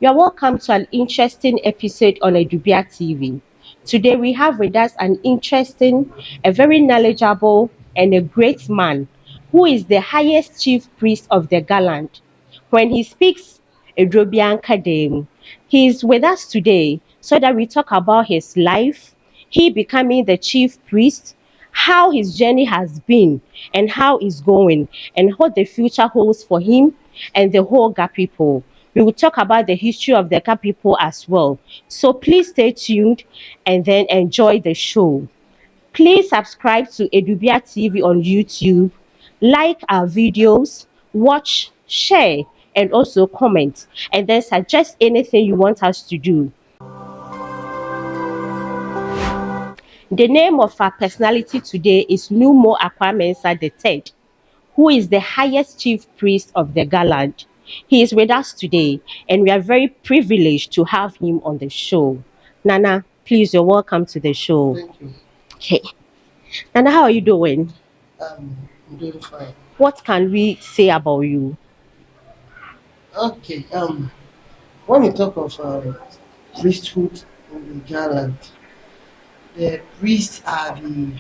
You're welcome to an interesting episode on Edubia TV. Today we have with us an interesting, a very knowledgeable, and a great man who is the highest chief priest of the Galand. When he speaks Edrobian Kadem, he is with us today so that we talk about his life, he becoming the chief priest, how his journey has been, and how it's going, and what the future holds for him and the whole Ga people. We will talk about the history of the Ga people as well. So please stay tuned and then enjoy the show. Please subscribe to Edubia TV on YouTube, like our videos, watch, share, and also comment, and then suggest anything you want us to do. The name of our personality today is Numo Akwamensa III, who is the highest chief priest of the Galand. He is with us today, and we are very privileged to have him on the show. Nana, please, you're welcome to the show. Thank you. Okay. Nana, how are you doing? I'm doing fine. What can we say about you? Okay. When we talk of priesthood in Ghana, the priests are the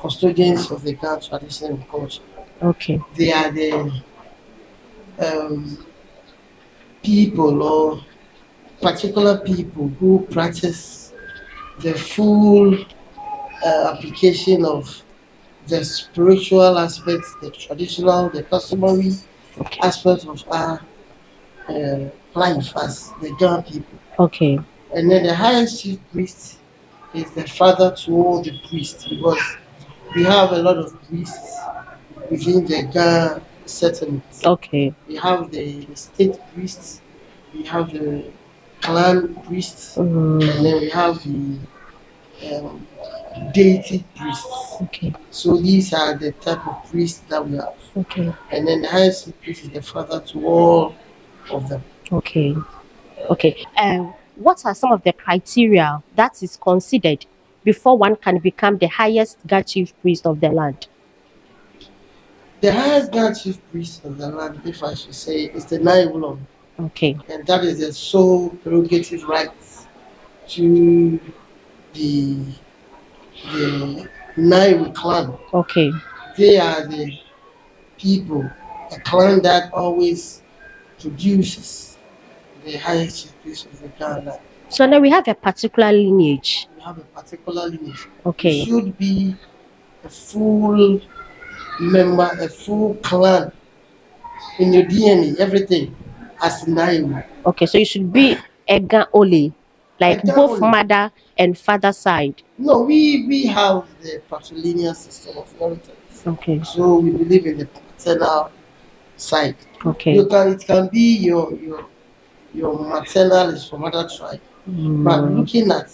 custodians of the Ghana tradition and culture. Okay. They are the um, people or particular people who practice the full application of the spiritual aspects, the traditional, the customary aspects of our life as the Ghana people. Okay. And then the highest chief priest is the father to all the priests because we have a lot of priests within the Ghana settlement. Okay. We have the state priests, we have the clan priests, and then we have the um, deity priests. Okay. So these are the type of priests that we have. Okay. And then the highest chief priest is the father to all of them. Okay. Okay. What are some of the criteria that is considered before one can become the highest Ga chief priest of the land? The highest Ghana chief priest of the land, if I should say, is the Nai-Wulong, Okay. and that is the sole prerogative right to the Nai clan. Okay. They are the people, a clan that always produces the highest chief priest of the Ghana. So now we have a particular lineage. We have a particular lineage. Okay. It should be a full member, a full clan in your DNA, everything as Nai. Okay. So you should be a Ga Oli, like Ga both Oli. mother and father side. No, we have the patrilineal system of inheritance. Okay. So we believe in the paternal side. Okay. It can be your maternal is from other tribe, but looking at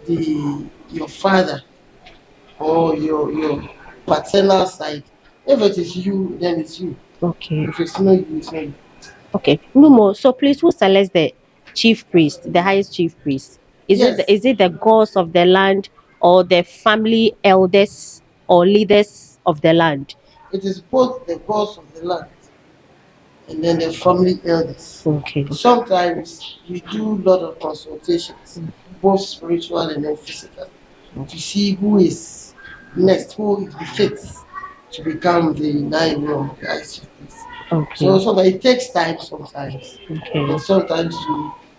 your father or your paternal side, if it is you, then it's you. Okay. If it's not you, it's not you. Okay. No more. So please, who selects the chief priest, the highest chief priest? Yes. Is it the gods of the land or the family elders or leaders of the land? It is both the gods of the land and then the family elders. Okay. Sometimes we do a lot of consultations, both spiritual and then physical, to see who is next, who befits to become the 9-1 guys. Okay. So it takes time sometimes, Okay. and sometimes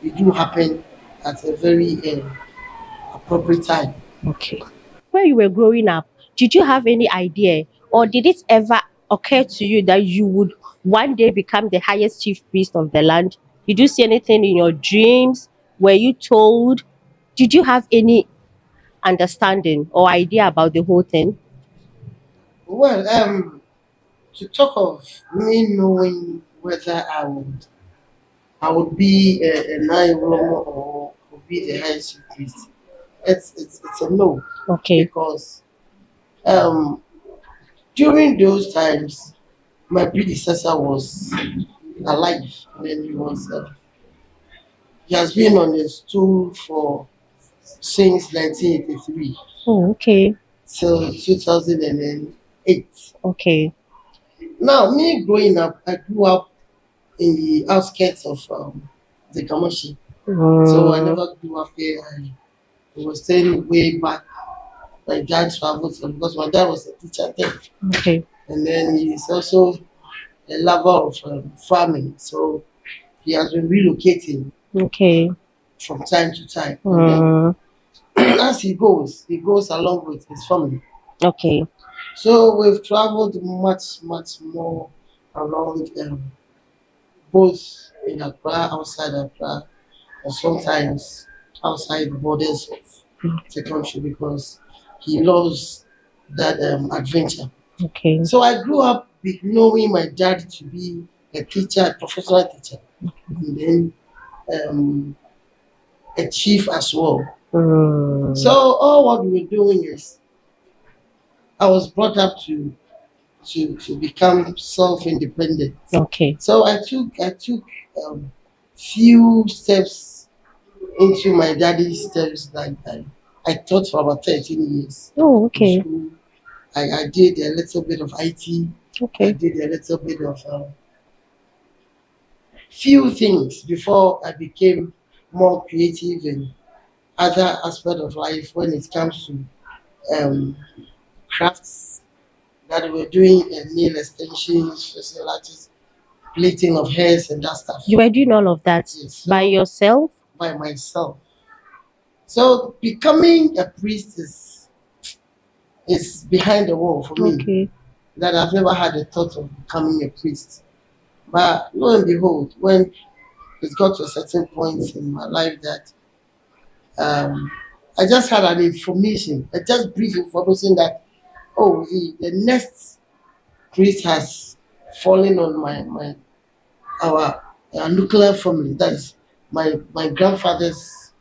it do happen at a very appropriate time. Okay. When you were growing up, did you have any idea or did it ever occur to you that you would one day become the highest chief priest of the land? Did you see anything in your dreams? Were you told? Did you have any understanding or idea about the whole thing? Well, to talk of me knowing whether I would be a 9-1 or would be the highest chief priest, it's a no. Okay. Because during those times, my predecessor was alive when he has been on the stool since 1983 Oh, okay. till 2008. Okay. Now, me growing up, I grew up in the outskirts of the Kamashi. So I never grew up here. I was staying way back. My dad traveled because my dad was a teacher then. Okay. And then he's also a lover of farming. So he has been relocating Okay. from time to time. And then as he goes along with his family. Okay. So we've traveled much, much more along both in Accra, outside Accra, and sometimes outside the borders of the country because he loves that adventure. Okay. So I grew up knowing my dad to be a teacher, a professional teacher, and then a chief as well. So all what we were doing is I was brought up to become self-independent. Okay. So I took few steps into my daddy's steps that I taught for about 13 years. Oh, In okay. school. I did a little bit of IT. I Okay. did a little bit of few things before I became more creative in other aspect of life when it comes to crafts that we're doing and nail extensions, facial artists, plating of hairs and that stuff. You were doing all of that Yes, by so yourself? by myself. So becoming a priest is behind the wall for me. Okay. That I've never had a thought of becoming a priest. But lo and behold, when it got to a certain point in my life that I just had an information, a just brief information that the next priest has fallen on our nuclear family. That is my grandfather's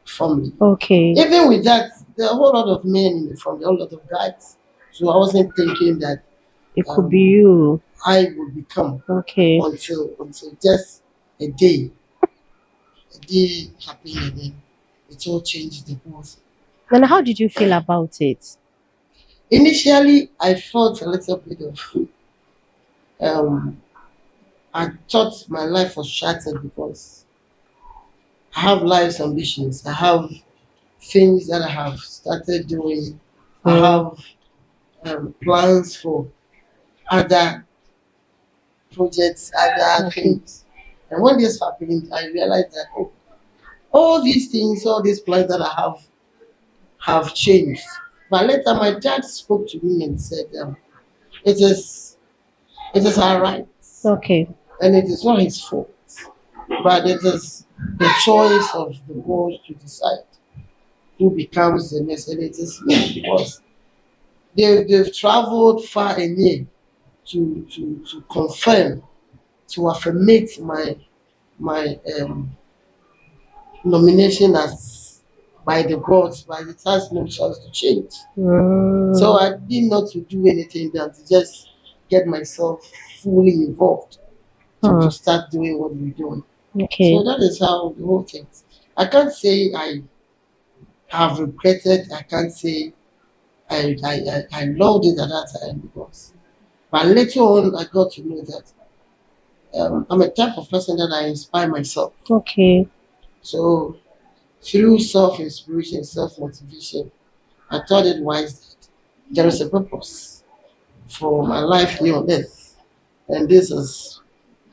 family. Okay. Even with that, there are a whole lot of men in the family, a whole lot of guys. So I wasn't thinking that It could be you. I would become Okay. until just a day. A day happened and then it all changed the whole thing. And how did you feel about it? Initially, I felt a little bit of I thought my life was shattered because I have life's ambitions. I have things that I have started doing. I have plans for other projects, other things. And when this happened, I realized that all these things, all these plans that I have changed. But later, my dad spoke to me and said, "It is our right, Okay. and it is not his fault, but it is the choice of the God to decide who becomes the next, and it is me because they've traveled far and near to confirm, to affirmate my nomination as by the gods, but it has no chance to change. So I did not to do anything than to just get myself fully involved to start doing what we're doing. Okay. So that is how the whole thing. I can't say I have regretted. I can't say I loved it at that time because, but later on I got to know that I'm a type of person that I inspire myself. Okay. So through self-inspiration, self-motivation, I thought it wise that there is a purpose for my life here on earth. And this is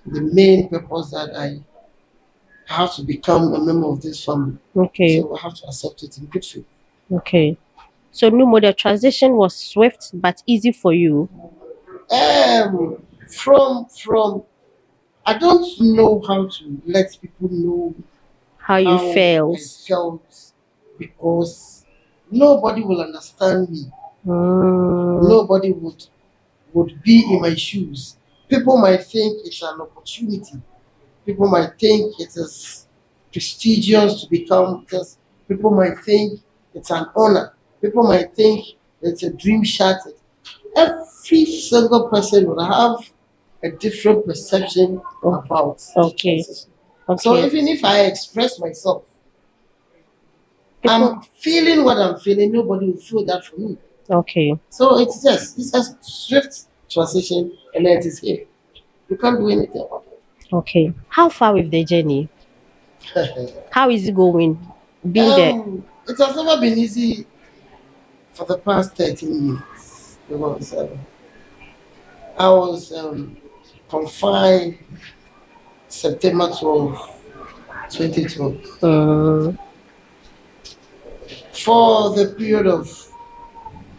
the main purpose that I have to become a member of this family. Okay. So I have to accept it in good faith. Okay. So Numo, the transition was swift but easy for you. From I don't know how to let people know How you how felt. I felt because nobody will understand me. Nobody would be in my shoes. People might think it's an opportunity. People might think it is prestigious to become this. People might think it's an honor. People might think it's a dream shattered. Every single person will have a different perception about the Okay. transition. So Okay. even if I express myself, People- I'm feeling what I'm feeling, nobody will feel that for me. Okay. So it's a swift transition and then it is here. You can't do anything about it. Okay. How far with the journey? How is it going? Being there. It has never been easy for the past 13 years because I was confined September 12, 2012 Mm, for the period of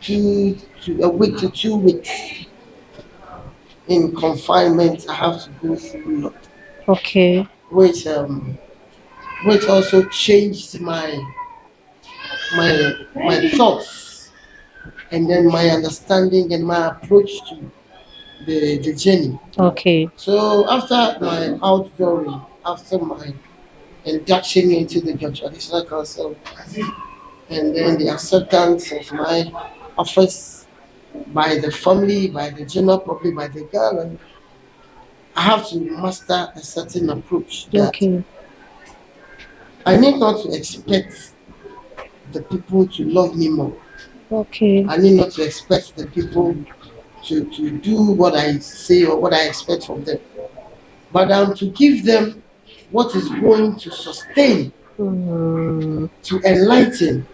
a week to 2 weeks in confinement. I have to go through a lot, okay. which um, which also changed my thoughts and then my understanding and my approach to the journey. Okay. So after my outdooring, after my induction into the traditional council, and then the acceptance of my office by the family, by the general public, by the government, I have to master a certain approach that Okay. I need not to expect the people to love me more. Okay. I need not to expect the people to do what I say or what I expect from them, but to give them what is going to sustain, Mm, to enlighten,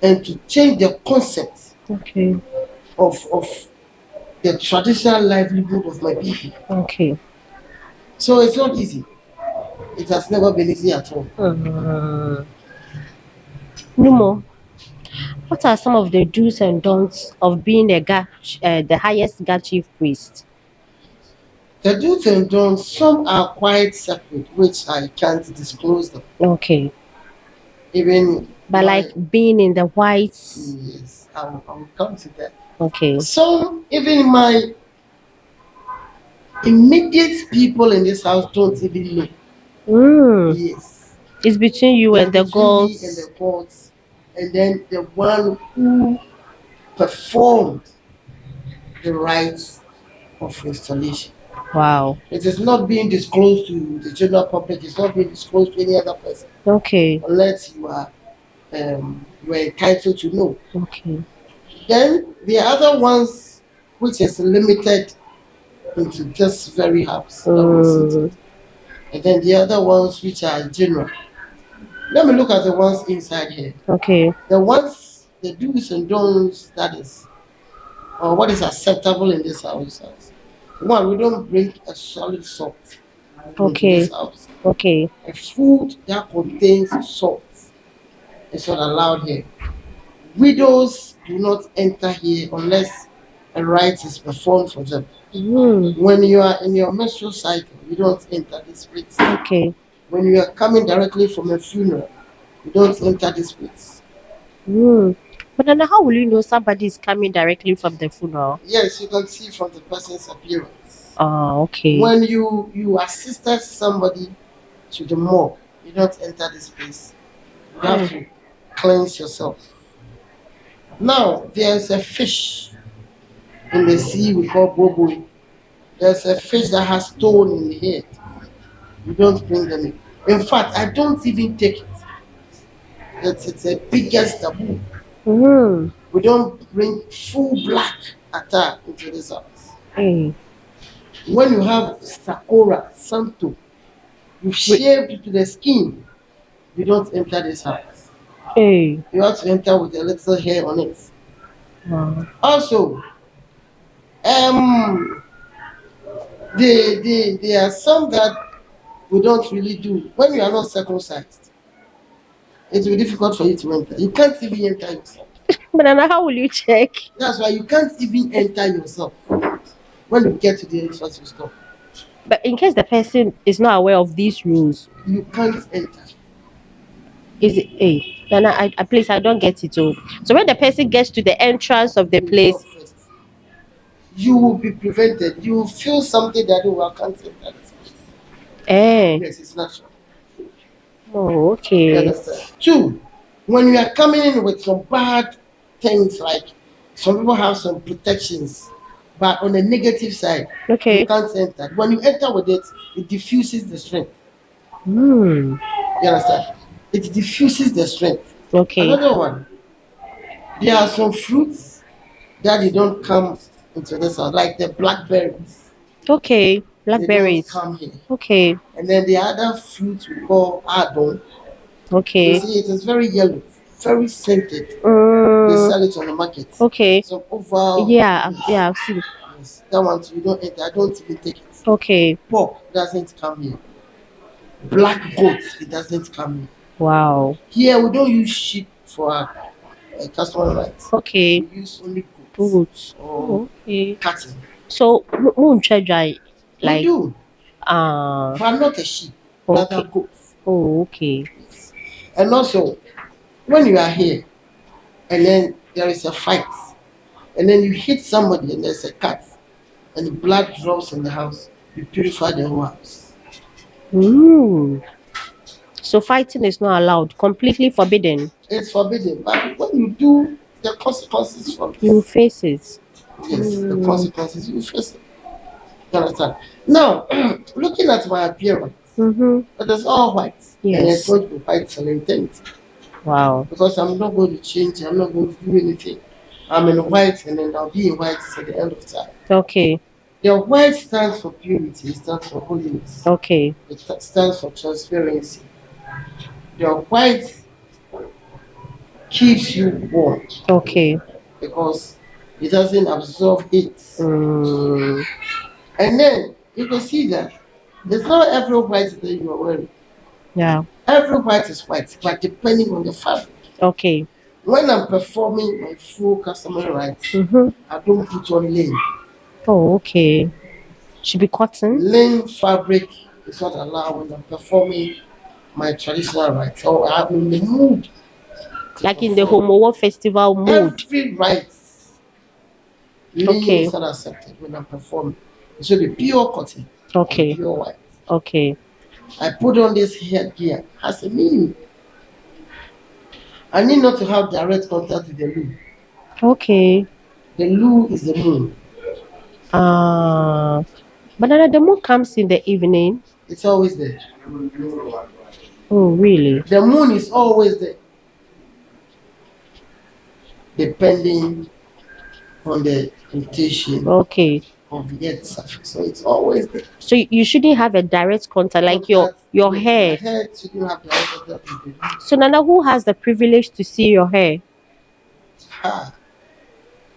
and to change the concept okay. of the traditional livelihood of my people. Okay. So it's not easy. It has never been easy at all. Mm. No more. What are some of the do's and don'ts of being the highest God chief priest? The do's and don'ts, some are quite separate, which I can't disclose them. Okay. Even But like my being in the whites. yes, I will come to that. Okay. Some, even my immediate people in this house don't even know. Mm. Yes. It's between you It's and the between me and gods. the gods, and then the one who performed the rites of installation. Wow. It is not being disclosed to the general public. It's not being disclosed to any other person Okay. unless you are entitled to know. Okay. Then the other ones, which is limited into this very house that we're sitting, Mm. and then the other ones which are general. Let me look at the ones inside here. Okay. The ones, the do's and don'ts, that is, or what is acceptable in this house. One, we don't bring a solid salt into Okay. this house. Okay. A food that contains salt is not allowed here. Widows do not enter here unless a rite is performed for them. Mm. When you are in your menstrual cycle, you don't enter this place. Okay. When you are coming directly from a funeral, you don't enter this place. Mm. But then how will you know somebody is coming directly from the funeral? Yes, you can see from the person's appearance. Oh, okay. When you assisted somebody to the morgue, you don't enter this place. You have to cleanse yourself. Now, there's a fish in the sea we call bobo. There's a fish that has stone in the head. You don't bring them in. In fact, I don't even take it. It's a biggest taboo. Mm. We don't bring full black attire into this house. Hey. When you have Sakura, Santo, you shaved to the skin, you don't enter this house. Hey. You have to enter with a little hair on it. Wow. Also, um, there are some that we don't really do. When you are not circumcised, it will be difficult for you to enter. You can't even enter yourself. But then how will you check? That's why you can't even enter yourself. When you get to the entrance, you stop. But in case the person is not aware of these rules, You can't enter. is it hey? Then please I don't get it all. So when the person gets to the entrance of the You place, stop first. You will be prevented. You will feel something that I can't enter this place. eh? Yes, it's natural. Oh, You okay. understand? Two, when you are coming in with some bad things, like some people have some protections, but on the negative side, you Okay. can't enter. When you enter with it, it diffuses the strength. Hmm. You understand? It diffuses the strength. Okay. Another one, there are some fruits that you don't come into this house, like the blackberries. Okay. They don't Blackberries. come here. Okay. And then the other fruit we call adon. You Okay. see, it is very yellow, very scented. They sell it on the market. Okay. So over. Yeah, I've seen. Yes, that one too, you don't enter. I don't even take it. Okay. Pork doesn't come here. Black goat, it doesn't come here. Wow. Here we don't use sheep for our customer rights. Okay. We use only goats Boots. or Okay. cattle. So, moon dry, We like, do, but not a sheep, rather okay. goats. Oh, okay. Yes. And also, when you are here and then there is a fight, and then you hit somebody and there's a cut, and the blood drops in the house, you purify the whole house. So fighting is not allowed, completely forbidden. It's forbidden, but when you do, the consequences from You this. face it. Yes, the consequences you face it. You understand? Now, looking at my appearance, it is all white. And it's Yes. going to be white till eternity. Wow. Because I'm not going to change, I'm not going to do anything. I'm in white and then I'll be in white till the end of time. Okay. The white stands for purity, it stands for holiness, Okay. it stands for transparency. The white keeps you warm Okay. because it doesn't absorb heat. Mm, And then you can see that it's not every white that you are wearing. yeah. Every white is white, but depending on the fabric. Okay. When I'm performing my full customer rights, I don't put on linen. Oh, okay. Should be cotton. Linen fabric is not allowed when I'm performing my traditional rights, or I'm in the mood. Like in the Homo War Festival mood. Every rights, linen Okay. is not accepted when I'm performing. It should be pure cotton, Okay. pure white. Okay. I put on this headgear has a meaning. I need not to have direct contact with the loo. Okay. The loo is the moon. But then the moon comes in the evening. It's always there. Oh, really? The moon is always there. Depending on the rotation Okay. of the earth's surface. So it's always there. So you shouldn't have a direct contact, like your Contact with hair. the hair shouldn't have direct contact with the loo. So Nana, who has the privilege to see your hair?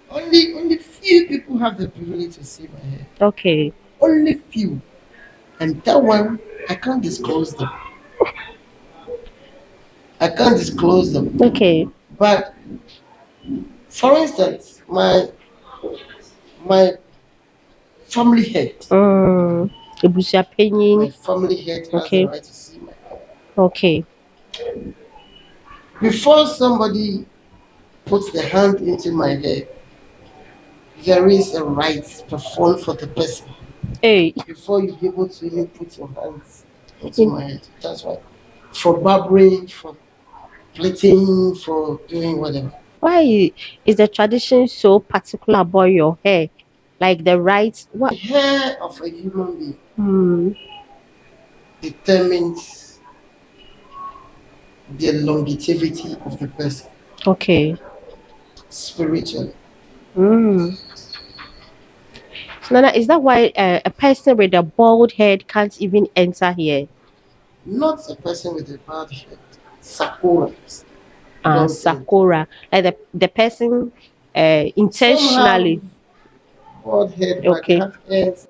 Only few people have the privilege to see my hair. Okay. Only few. And that one, I can't disclose them. I can't disclose them. Okay. But for instance, my family head. Ebusia My penny. family head has Okay. the right to see my hair. Okay. Before somebody puts the hand into my hair, there is a right performed for the person Hey. before you be able to even put your hands into my head. That's why. For barbering, for plaiting, for doing whatever. Why is the tradition so particular about your hair? Like the right The what? hair of a human being determines the longevity of the person Okay. spiritually. So Nana, is that why a person with a bald head can't even enter here? Not a person with a bad head. Sakura. Don't think. Sakura, like the person Some intentionally. have bald head, but Okay. they have heads